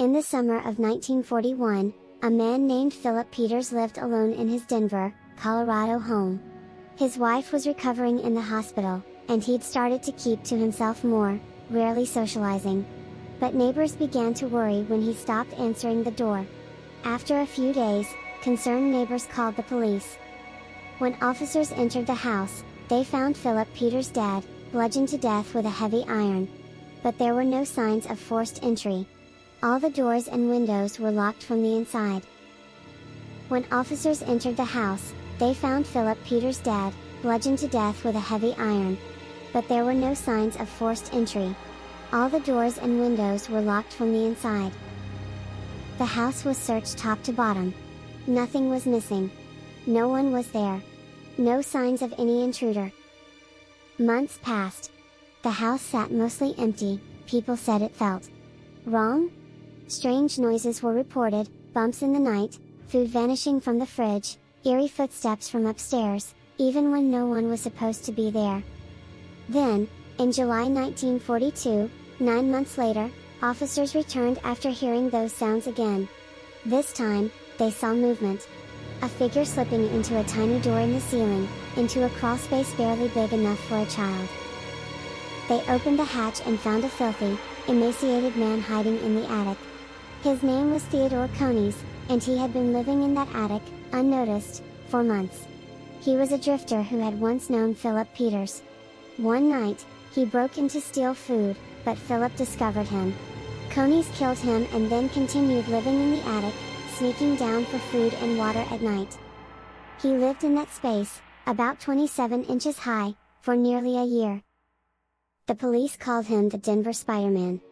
In the summer of 1941, a man named Philip Peters lived alone in his Denver, Colorado home. His wife was recovering in the hospital, and he'd started to keep to himself more, rarely socializing. But neighbors began to worry when he stopped answering the door. After a few days, concerned neighbors called the police. When officers entered the house, they found Philip Peters dead, bludgeoned to death with a heavy iron. But there were no signs of forced entry. All the doors and windows were locked from the inside. When officers entered the house, they found Philip Peters dead, bludgeoned to death with a heavy iron. But there were no signs of forced entry. All the doors and windows were locked from the inside. The house was searched top to bottom. Nothing was missing. No one was there. No signs of any intruder. Months passed. The house sat mostly empty. People said it felt wrong. Strange noises were reported, bumps in the night, food vanishing from the fridge, eerie footsteps from upstairs, even when no one was supposed to be there. Then, in July 1942, 9 months later, officers returned after hearing those sounds again. This time, they saw movement. A figure slipping into a tiny door in the ceiling, into a crawl space barely big enough for a child. They opened the hatch and found a filthy, emaciated man hiding in the attic. His name was Theodore Coneys, and he had been living in that attic, unnoticed, for months. He was a drifter who had once known Philip Peters. One night, he broke in to steal food, but Philip discovered him. Coneys killed him and then continued living in the attic, sneaking down for food and water at night. He lived in that space, about 27 inches high, for nearly a year. The police called him the Denver Spiderman.